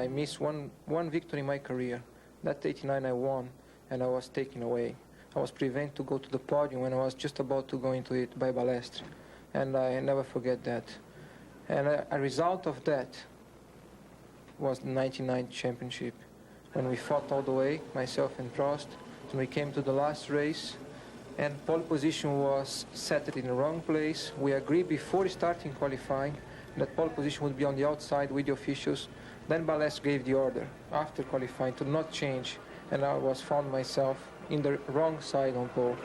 I missed one victory in my career. That 89 I won, and I was taken away. I was prevented to go to the podium when I was just about to go into it by Balestre, and I never forget that. And a result of that was the 99 championship, when we fought all the way, myself and Prost, and we came to the last race, and pole position was set in the wrong place. We agreed before starting qualifying that pole position would be on the outside with the officials. Then Balestre gave the order after qualifying to not change, and I was found myself in the wrong side on pole.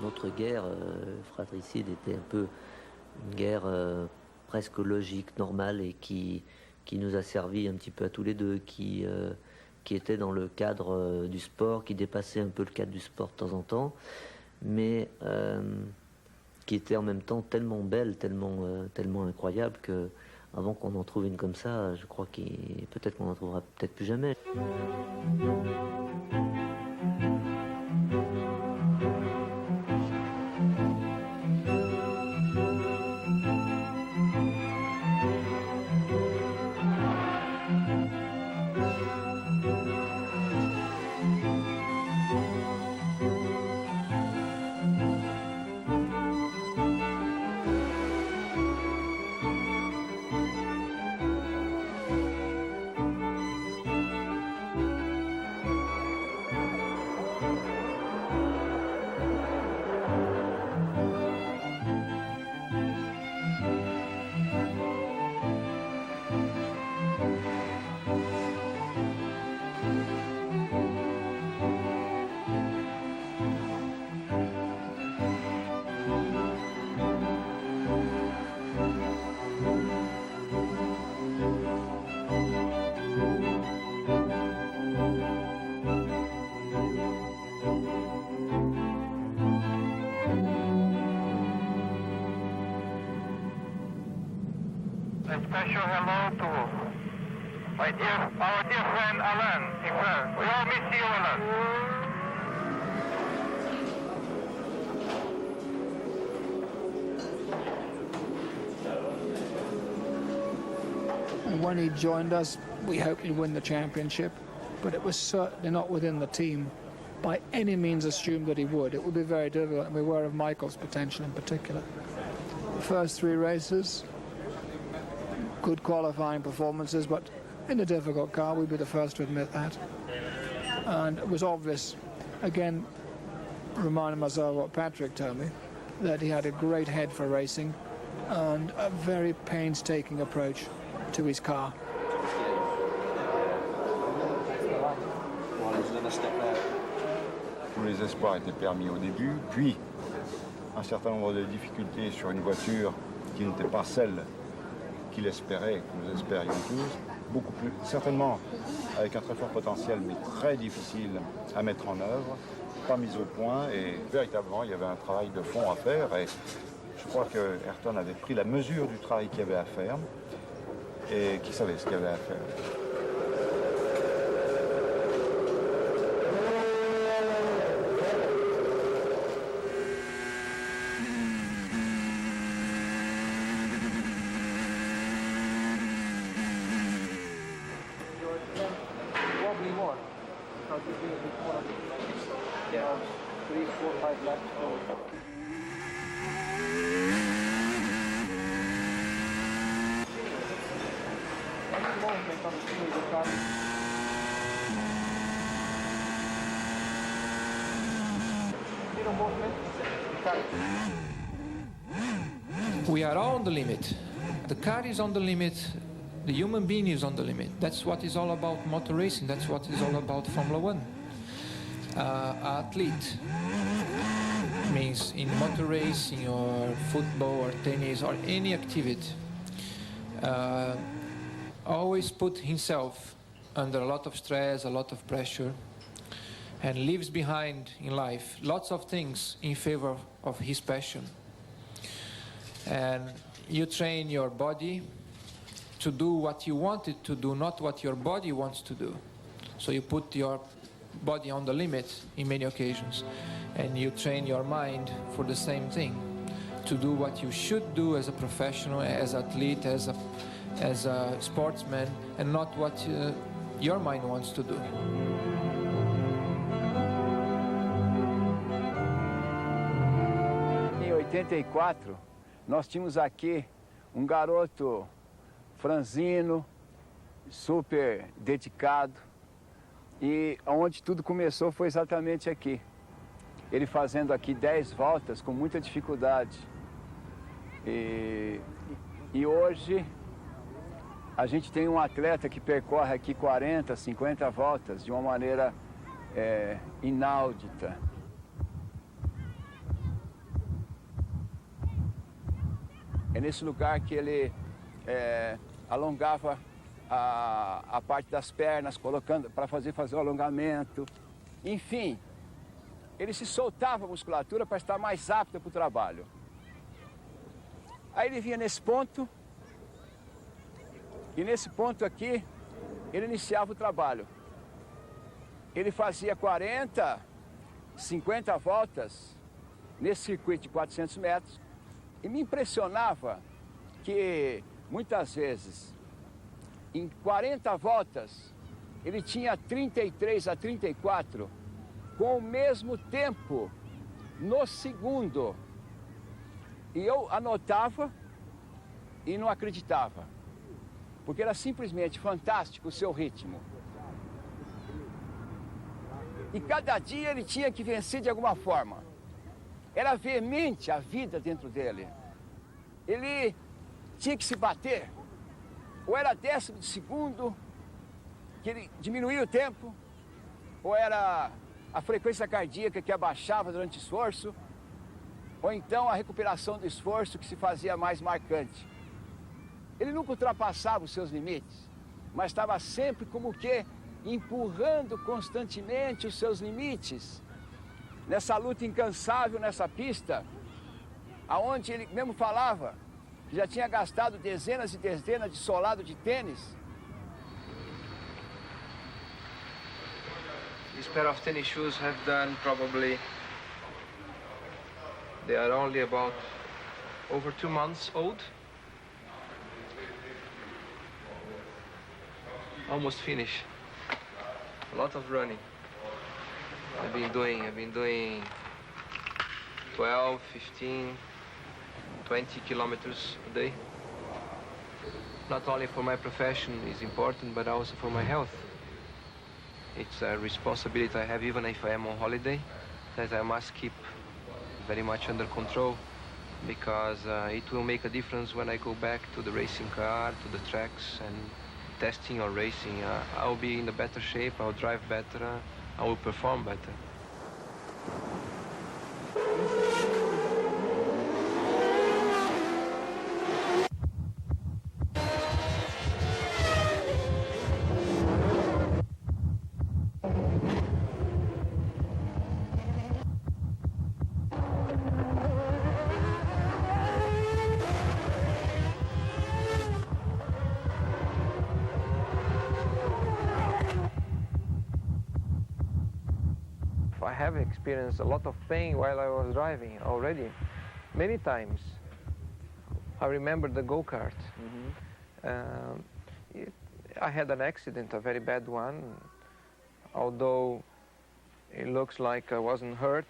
Notre guerre fratricide était un peu une guerre presque logique, normale, et qui nous a servi un petit peu à tous les deux, qui était dans le cadre du sport, qui dépassait un peu le cadre du sport de temps en temps, mais qui était en même temps tellement belle, tellement incroyable, que avant qu'on en trouve une comme ça, je crois qu'il peut-être qu'on n'en trouvera peut-être plus jamais. A special hello to our dear friend Alain in France. We all miss you, Alain. When he joined us, we hoped he'd win the championship, but it was certainly not within the team by any means assumed that he would. It would be very difficult, and we were of Michael's potential in particular. The first three races, good qualifying performances, but in a difficult car, we'd be the first to admit that. And it was obvious, again, reminding myself of what Patrick told me, that he had a great head for racing and a very painstaking approach to his car. Tous les espoirs étaient permis au début, puis un certain nombre de difficultés sur une voiture qui n'était pas celle qu'il espérait, que nous espérions tous, beaucoup plus, certainement avec un très fort potentiel, mais très difficile à mettre en œuvre, pas mis au point, et véritablement il y avait un travail de fond à faire, et je crois que Ayrton avait pris la mesure du travail qu'il y avait à faire, et qu'il savait ce qu'il y avait à faire. We are all on the limit. The car is on the limit. The human being is on the limit. That's what is all about motor racing. That's what is all about Formula One. Athlete means in motor racing or football or tennis or any activity, always put himself under a lot of stress, a lot of pressure, and leaves behind in life lots of things in favor of his passion. And you train your body to do what you want it to do, not what your body wants to do. So you put your body on the limit in many occasions, and you train your mind for the same thing, to do what you should do as a professional, as an athlete, as a sportsman, and not what your mind wants to do. Em 84, nós tínhamos aqui garoto franzino, super dedicado, e onde tudo começou foi exatamente aqui. Ele fazendo aqui 10 voltas com muita dificuldade. E hoje a gente tem um atleta que percorre aqui 40, 50 voltas de uma maneira inaudita. É nesse lugar que ele alongava a parte das pernas, colocando para fazer o alongamento. Enfim, ele se soltava a musculatura para estar mais apto para o trabalho. Aí ele vinha nesse ponto, e nesse ponto aqui, ele iniciava o trabalho. Ele fazia 40, 50 voltas nesse circuito de 400 metros, e me impressionava que, muitas vezes, em 40 voltas, ele tinha 33 a 34 com o mesmo tempo no segundo. E eu anotava e não acreditava, porque era simplesmente fantástico o seu ritmo. E cada dia ele tinha que vencer de alguma forma. Era veemente a vida dentro dele. Ele tinha que se bater. Ou era décimo de segundo, que ele diminuía o tempo, ou era a frequência cardíaca que abaixava durante o esforço, ou então a recuperação do esforço que se fazia mais marcante. Ele nunca ultrapassava os seus limites, mas estava sempre como que empurrando constantemente os seus limites, nessa luta incansável nessa pista, aonde ele mesmo falava que já tinha gastado dezenas e dezenas de solado de tênis. This pair of tennis shoes have done probably, they are only about over 2 months old. Almost finished. A lot of running. I've been doing 12, 15, 20 kilometers a day. Not only for my profession is important, but also for my health. It's a responsibility I have even if I am on holiday, that I must keep very much under control, because it will make a difference when I go back to the racing car, to the tracks and testing or racing. I'll be in a better shape, I'll drive better, I will perform better. I have experienced a lot of pain while I was driving already, many times. I remember the go-kart. I had an accident, a very bad one. Although it looks like I wasn't hurt,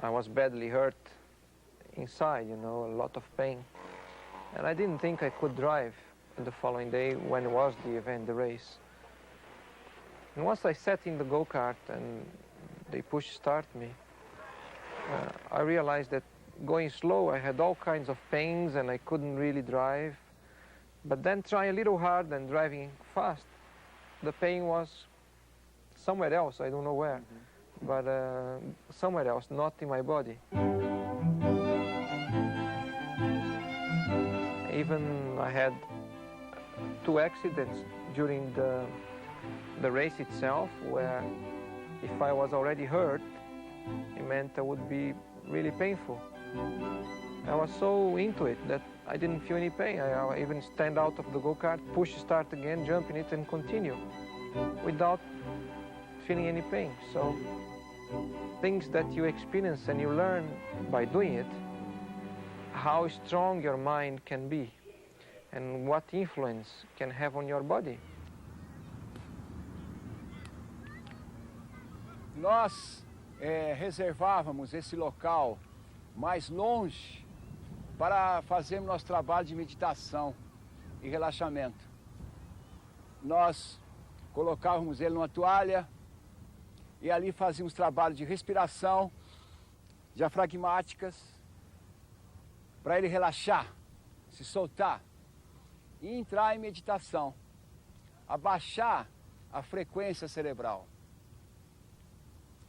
I was badly hurt inside, you know, a lot of pain. And I didn't think I could drive the following day when was the event, the race. And once I sat in the go-kart and they push start me, I realized that going slow, I had all kinds of pains and I couldn't really drive. But then trying a little hard and driving fast, the pain was somewhere else, I don't know where, but somewhere else, not in my body. Even I had 2 accidents during the race itself, where if I was already hurt, it meant it would be really painful. I was so into it that I didn't feel any pain. I even stand out of the go-kart, push start again, jump in it and continue without feeling any pain. So things that you experience and you learn by doing it, how strong your mind can be and what influence can have on your body. Nós reservávamos esse local mais longe para fazermos nosso trabalho de meditação e relaxamento. Nós colocávamos ele numa toalha e ali fazíamos trabalho de respiração, diafragmáticas, para ele relaxar, se soltar e entrar em meditação, abaixar a frequência cerebral.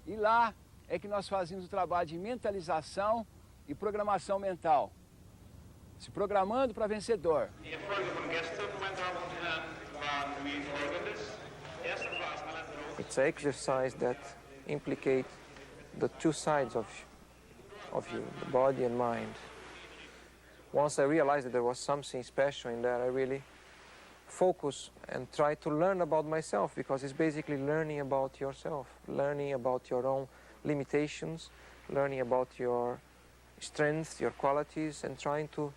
E lá é que nós fazíamos o trabalho de mentalização e programação mental, se programando para vencedor. It's an exercise that implicates the 2 sides of you, the body and mind. Once I realized that there was something special in there, I really focus and try to learn about myself, because it's basically learning about yourself, learning about your own limitations, learning about your strengths, your qualities, and trying to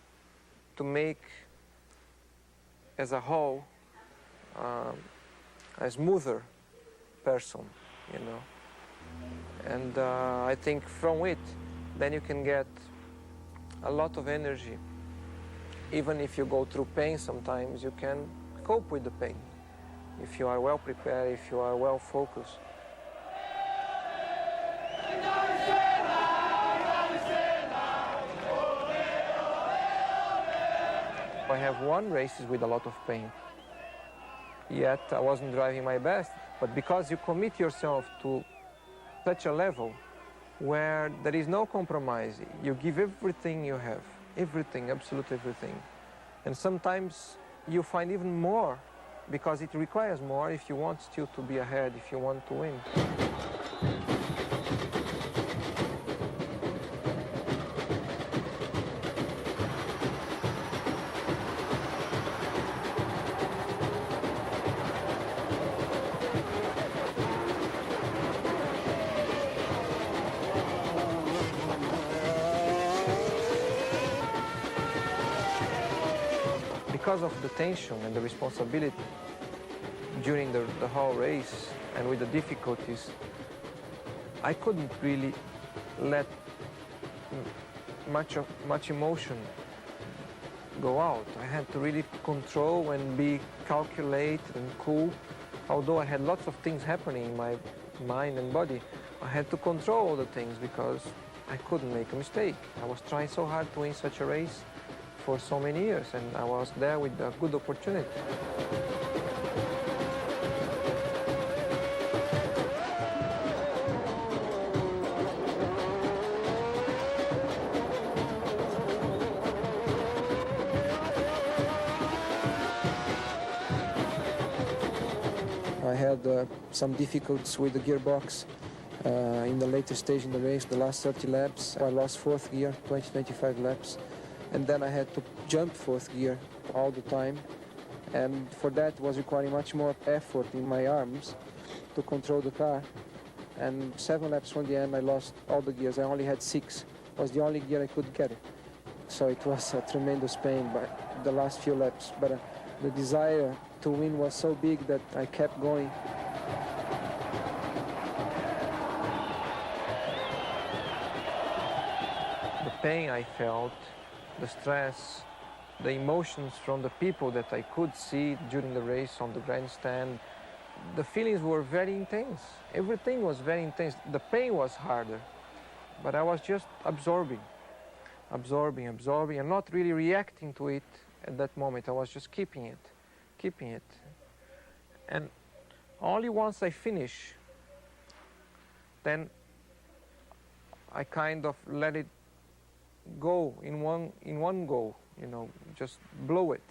make as a whole a smoother person, you know. And I think from it, then you can get a lot of energy. Even if you go through pain sometimes, you can cope with the pain if you are well prepared, if you are well focused. I have won races with a lot of pain, yet I wasn't driving my best. But because you commit yourself to such a level where there is no compromise, you give everything you have, everything, absolutely everything. And sometimes you find even more, because it requires more if you want still to be ahead, if you want to win. Because of the tension and the responsibility during the whole race and with the difficulties, I couldn't really let much emotion go out. I had to really control and be calculated and cool. Although I had lots of things happening in my mind and body, I had to control all the things because I couldn't make a mistake. I was trying so hard to win such a race for so many years, and I was there with a good opportunity. I had some difficulties with the gearbox in the later stage in the race, the last 30 laps. I lost 4th gear, 20-25 laps. And then I had to jump 4th gear all the time. And for that was requiring much more effort in my arms to control the car. And 7 laps from the end, I lost all the gears. I only had 6. It was the only gear I could get. So it was a tremendous pain by the last few laps. But the desire to win was so big that I kept going. The pain I felt, the stress, the emotions from the people that I could see during the race on the grandstand, the feelings were very intense. Everything was very intense. The pain was harder, but I was just absorbing. absorbing, and not really reacting to it at that moment. I was just keeping it. And only once I finish, then I kind of let it go in one go, you know, just blow it.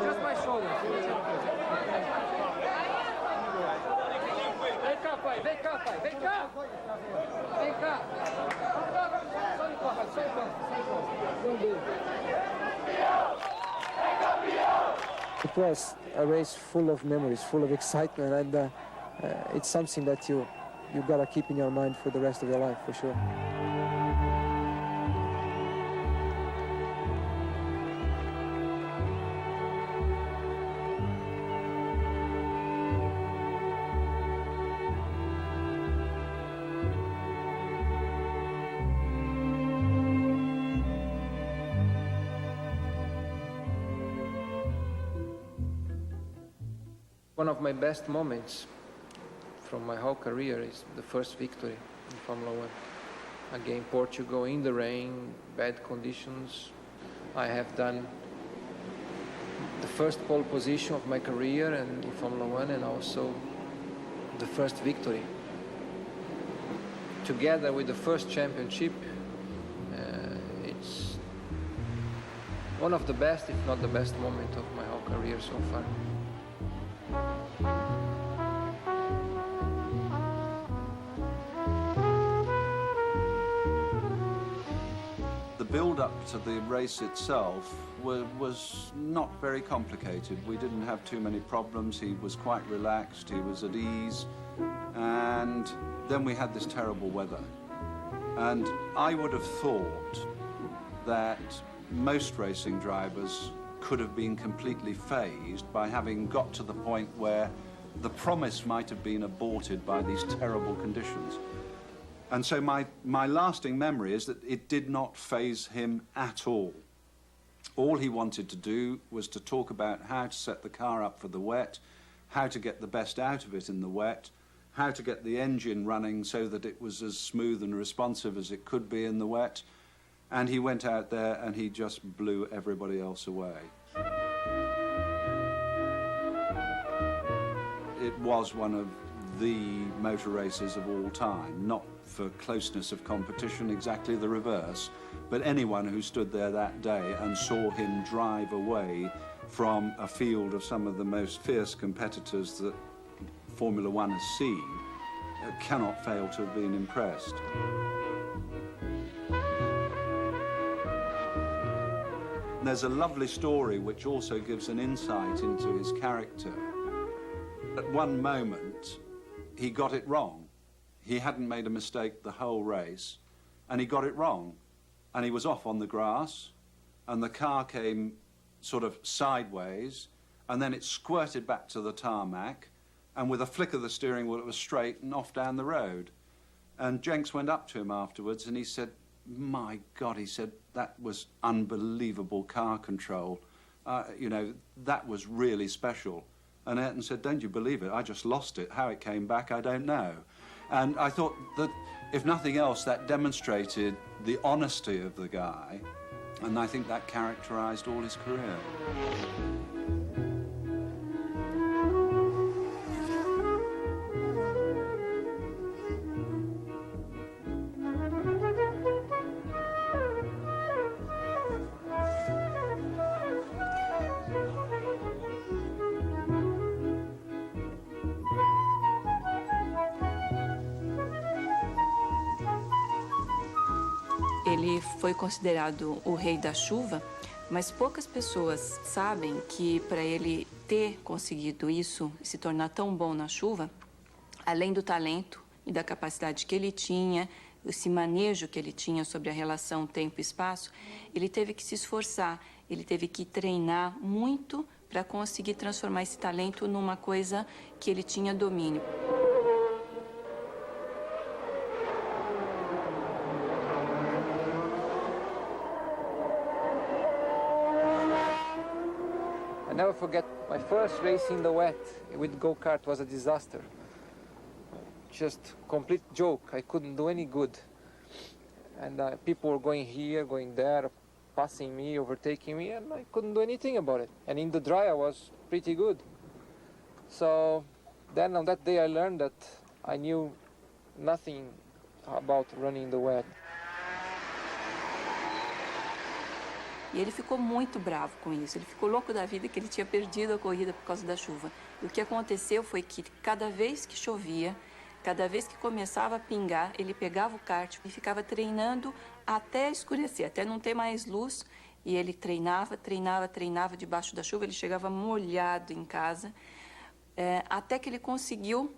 Just my shoulders. Vem cá, pai. Vem cá. Só encosta. It was a race full of memories, full of excitement, and it's something that you gotta keep in your mind for the rest of your life, for sure. One of my best moments from my whole career is the first victory in Formula One. Again, Portugal in the rain, bad conditions. I have done the first pole position of my career and in Formula One, and also the first victory. Together with the first championship, it's one of the best, if not the best moment of my whole career so far. The build-up to the race itself was not very complicated. We didn't have too many problems. He was quite relaxed, he was at ease, and then we had this terrible weather. And I would have thought that most racing drivers could have been completely phased by having got to the point where the promise might have been aborted by these terrible conditions. And so my lasting memory is that it did not faze him at all. All he wanted to do was to talk about how to set the car up for the wet, how to get the best out of it in the wet, how to get the engine running so that it was as smooth and responsive as it could be in the wet. And he went out there and he just blew everybody else away. It was one of the motor races of all time, not for closeness of competition, exactly the reverse, but anyone who stood there that day and saw him drive away from a field of some of the most fierce competitors that Formula One has seen cannot fail to have been impressed. There's a lovely story which also gives an insight into his character. At one moment, he got it wrong. He hadn't made a mistake the whole race, and he got it wrong. And he was off on the grass, and the car came sort of sideways, and then it squirted back to the tarmac, and with a flick of the steering wheel, it was straight and off down the road. And Jenks went up to him afterwards, and he said, "My God," he said, "that was unbelievable car control. You know, that was really special." And Ayrton said, "Don't you believe it? I just lost it. How it came back, I don't know." And I thought that, if nothing else, that demonstrated the honesty of the guy, and I think that characterized all his career. Ele foi considerado o rei da chuva, Mas poucas pessoas sabem que para ele ter conseguido isso, se tornar tão bom na chuva, além do talento e da capacidade que ele tinha, esse manejo que ele tinha sobre a relação tempo e espaço, ele teve que se esforçar, ele teve que treinar muito para conseguir transformar esse talento numa coisa que ele tinha domínio. I never forget my first race in the wet with go-kart was a disaster. Just complete joke. I couldn't do any good. And people were going here, going there, passing me, overtaking me, and I couldn't do anything about it. And in the dry, I was pretty good. So then on that day, I learned that I knew nothing about running in the wet. E ele ficou muito bravo com isso, ele ficou louco da vida que ele tinha perdido a corrida por causa da chuva. E o que aconteceu foi que cada vez que chovia, cada vez que começava a pingar, ele pegava o kart e ficava treinando até escurecer, até não ter mais luz. E ele treinava debaixo da chuva, ele chegava molhado em casa, até que ele conseguiu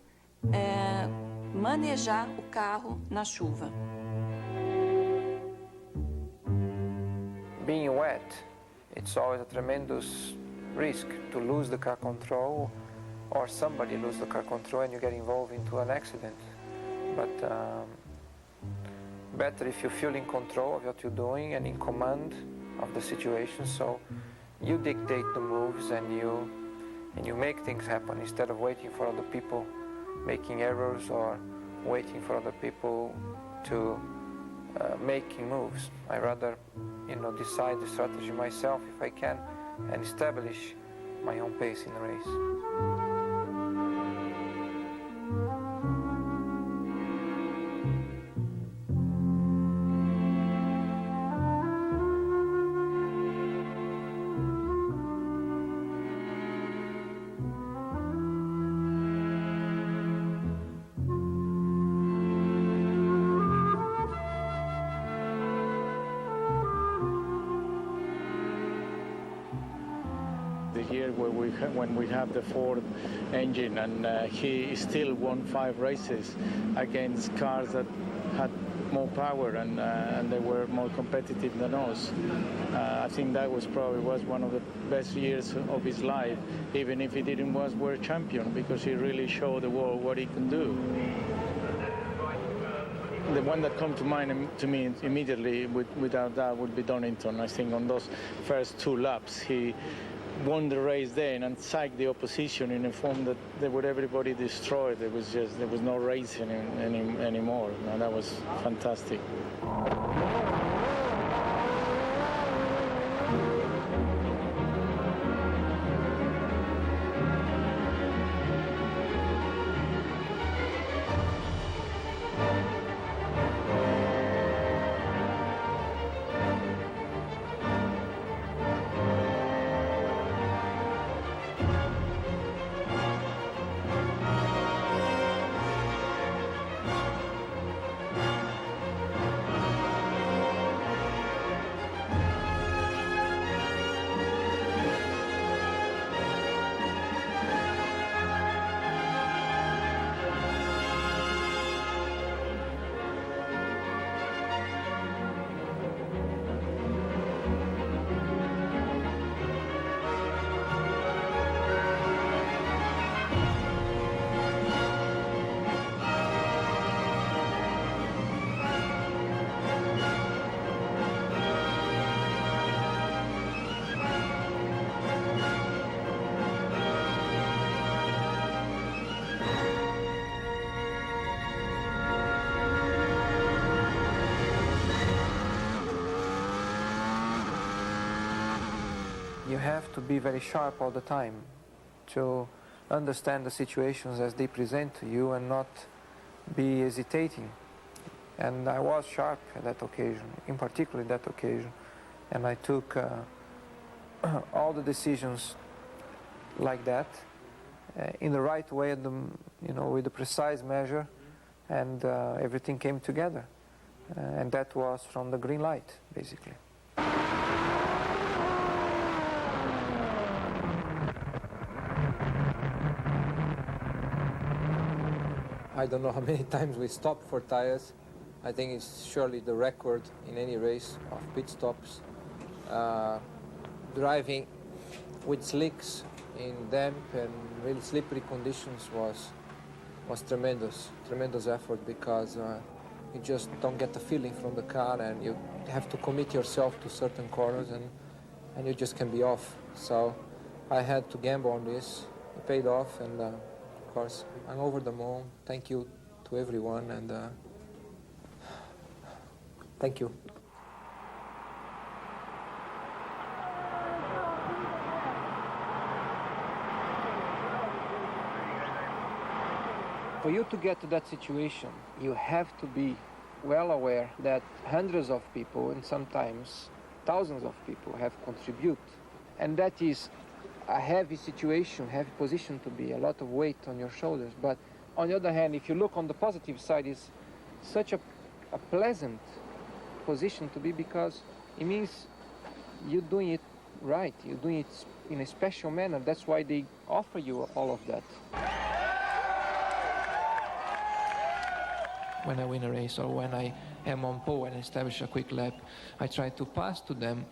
manejar o carro na chuva. Being wet, it's always a tremendous risk to lose the car control or somebody lose the car control and you get involved into an accident. But better if you feel in control of what you're doing and in command of the situation, so you dictate the moves and you make things happen instead of waiting for other people making errors or waiting for other people to making moves. I rather, decide the strategy myself if I can and establish my own pace in the race. Here when we have the Ford engine, and he still won 5 races against cars that had more power and they were more competitive than us. I think that was one of the best years of his life, even if he didn't was world champion, because he really showed the world what he can do. The one that comes to mind to me immediately, without doubt, would be Donington. I think on those first 2 laps, he won the race then and psyched the opposition in a form that they would everybody destroyed. There was no racing anymore. No, that was fantastic. You have to be very sharp all the time to understand the situations as they present to you and not be hesitating. And I was sharp at that occasion, in particular that occasion, and I took all the decisions like that in the right way, with the precise measure, and everything came together. And that was from the green light, basically. I don't know how many times we stopped for tires. I think it's surely the record in any race of pit stops. Driving with slicks in damp and really slippery conditions was tremendous effort, because you just don't get the feeling from the car, and you have to commit yourself to certain corners, and you just can be off. So I had to gamble on this. It paid off, and of course I'm over the moon. Thank you to everyone, and thank you. For you to get to that situation, you have to be well aware that hundreds of people, and sometimes thousands of people, have contributed. And that is a heavy situation, heavy position to be, a lot of weight on your shoulders. But on the other hand, if you look on the positive side, it's such a pleasant position to be, because it means you're doing it right, you're doing it in a special manner. That's why they offer you all of that. When I win a race, or when I am on pole and establish a quick lap, I try to pass to them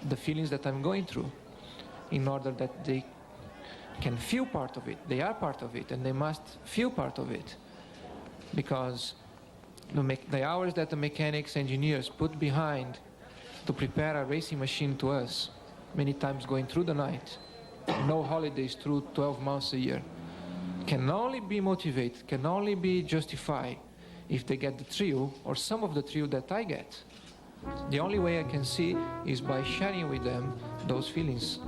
the feelings that I'm going through, in order that they can feel part of it. They are part of it, and they must feel part of it. Because the hours that the mechanics, engineers put behind to prepare a racing machine to us, many times going through the night, no holidays through 12 months a year, can only be motivated, can only be justified if they get the thrill, or some of the thrill that I get. The only way I can see is by sharing with them those feelings.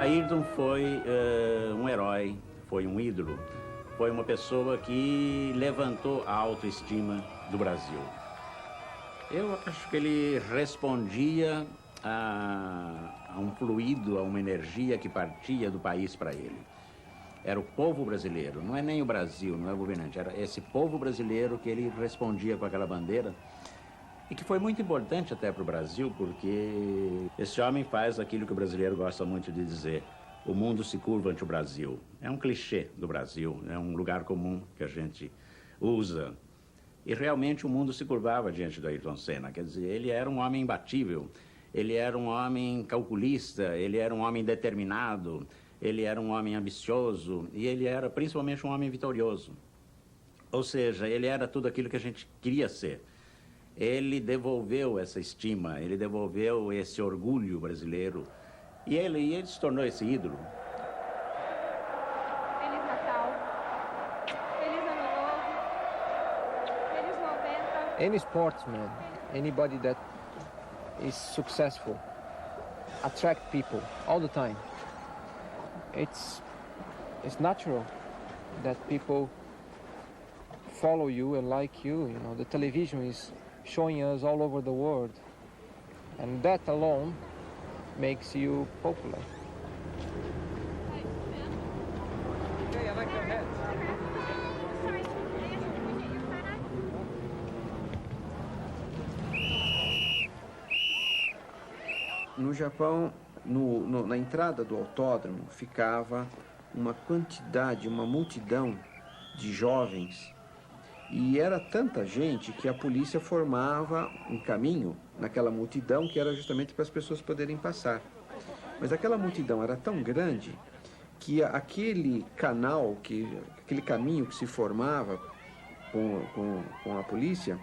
Ayrton foi um herói, foi um ídolo, foi uma pessoa que levantou a autoestima do Brasil. Eu acho que ele respondia a um fluido, a uma energia que partia do país para ele. Era o povo brasileiro, não é nem o Brasil, não é o governante, era esse povo brasileiro que ele respondia com aquela bandeira. E que foi muito importante até para o Brasil, porque esse homem faz aquilo que o brasileiro gosta muito de dizer: o mundo se curva ante o Brasil. É um clichê do Brasil, é um lugar comum que a gente usa. E realmente o mundo se curvava diante do Ayrton Senna. Quer dizer, ele era um homem imbatível, ele era um homem calculista, ele era um homem determinado, ele era um homem ambicioso, e ele era principalmente um homem vitorioso. Ou seja, ele era tudo aquilo que a gente queria ser. Ele devolveu essa estima, ele devolveu esse orgulho brasileiro, e ele se tornou esse ídolo. Feliz Natal, Feliz Ano Novo, Feliz 90. Any sportsman, anybody that is successful, attract people all the time. It's natural that people follow you and like you. You know, the television is showing us all over the world, and that alone makes you popular. Okay, I like your hat. No Japão, na entrada do autódromo, ficava uma quantidade, uma multidão de jovens. E era tanta gente que a polícia formava um caminho naquela multidão que era justamente para as pessoas poderem passar. Mas aquela multidão era tão grande que aquele canal, aquele caminho que se formava com a polícia,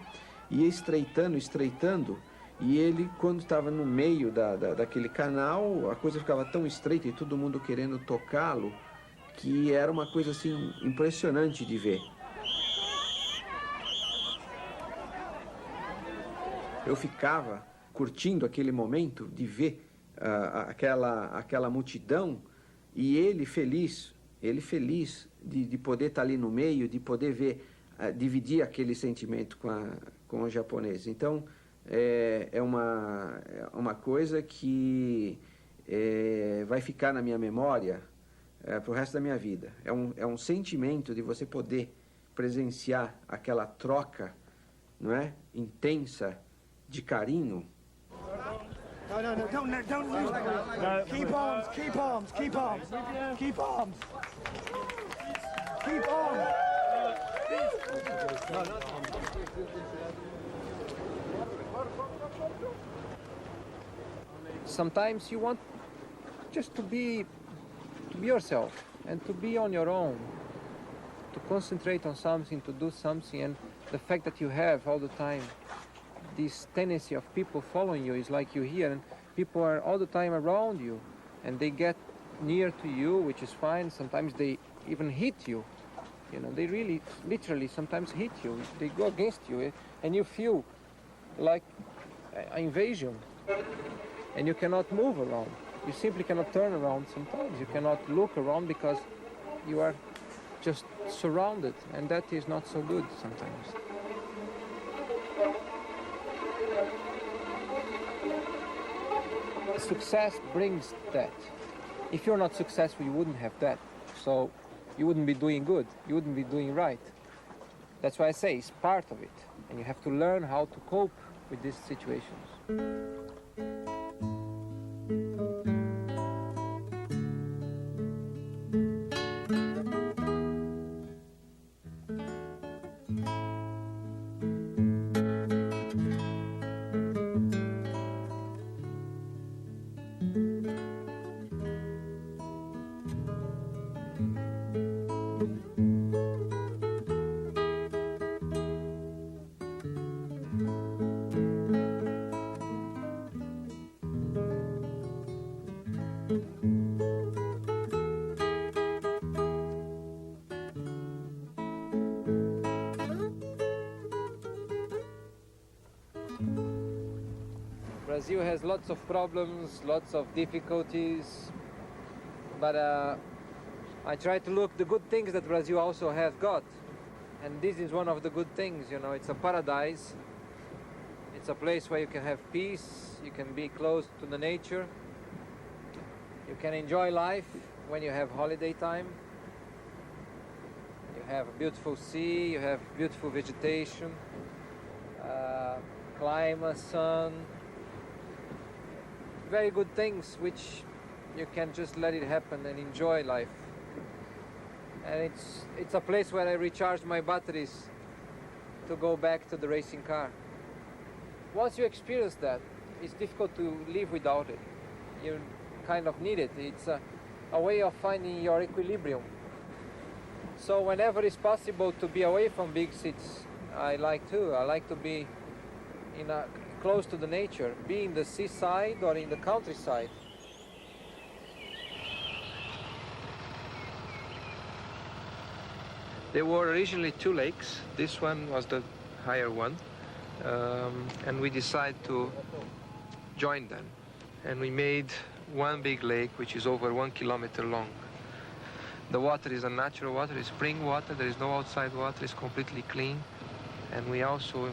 ia estreitando, e ele, quando estava no meio daquele canal, a coisa ficava tão estreita e todo mundo querendo tocá-lo, que era uma coisa assim impressionante de ver. Eu ficava curtindo aquele momento de ver aquela multidão, e ele feliz de poder estar ali no meio, de poder ver, dividir aquele sentimento com os japoneses. Então, é uma coisa que vai ficar na minha memória para o resto da minha vida. É um sentimento de você poder presenciar aquela troca, não é, intensa de carinho. No, don't lose. No. Keep arms, keep arms, keep arms, keep arms. Keep arms. Sometimes you want just to be yourself and to be on your own, to concentrate on something, to do something, and the fact that you have all the time this tendency of people following you is like you here, and people are all the time around you, and they get near to you, which is fine. Sometimes they even hit you. You know, they really, literally, sometimes hit you. They go against you, and you feel like an invasion, and you cannot move around. You simply cannot turn around sometimes. You cannot look around because you are just surrounded, and that is not so good sometimes. Success brings that. If you're not successful, you wouldn't have that. So you wouldn't be doing good. You wouldn't be doing right. That's why I say it's part of it. And you have to learn how to cope with these situations. Brazil has lots of problems, lots of difficulties, but I try to look the good things that Brazil also has got, and this is one of the good things. You know, it's a paradise. It's a place where you can have peace, you can be close to the nature, you can enjoy life when you have holiday time. You have a beautiful sea, you have beautiful vegetation, climate, sun, very good things which you can just let it happen and enjoy life. And it's a place where I recharge my batteries to go back to the racing car. Once you experience that, it's difficult to live without it. You kind of need it. It's a way of finding your equilibrium. So whenever it's possible to be away from big cities, I like to be close to the nature, be in the seaside or in the countryside. There were originally two lakes. This one was the higher one, and we decided to join them. And we made one big lake, which is over 1 kilometer long. The water is a natural water, it's spring water, there is no outside water, it's completely clean. And we also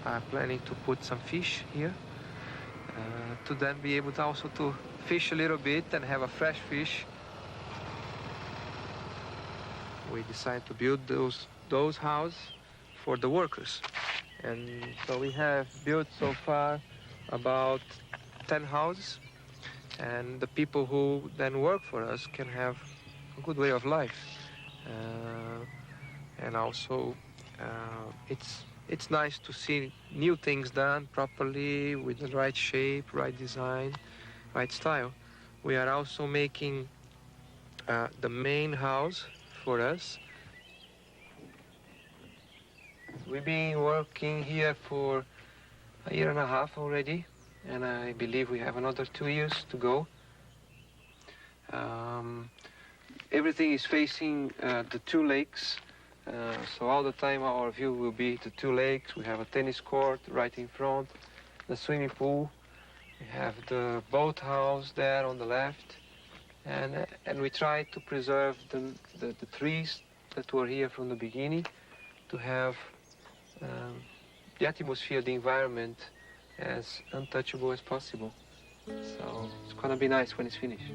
are planning to put some fish here, to then be able to also to fish a little bit and have a fresh fish. We decided to build those houses for the workers. And so we have built so far about 10 houses, and the people who then work for us can have a good way of life. And also it's nice to see new things done properly with the right shape, right design, right style. We are also making the main house for us. We've been working here for a year and a half already, and I believe we have another 2 years to go. Everything is facing the two lakes, so all the time our view will be the two lakes. We have a tennis court right in front, the swimming pool, We have the boathouse there on the left, and we try to preserve the trees that were here from the beginning, to have the atmosphere, the environment, as untouchable as possible. So it's gonna be nice when it's finished.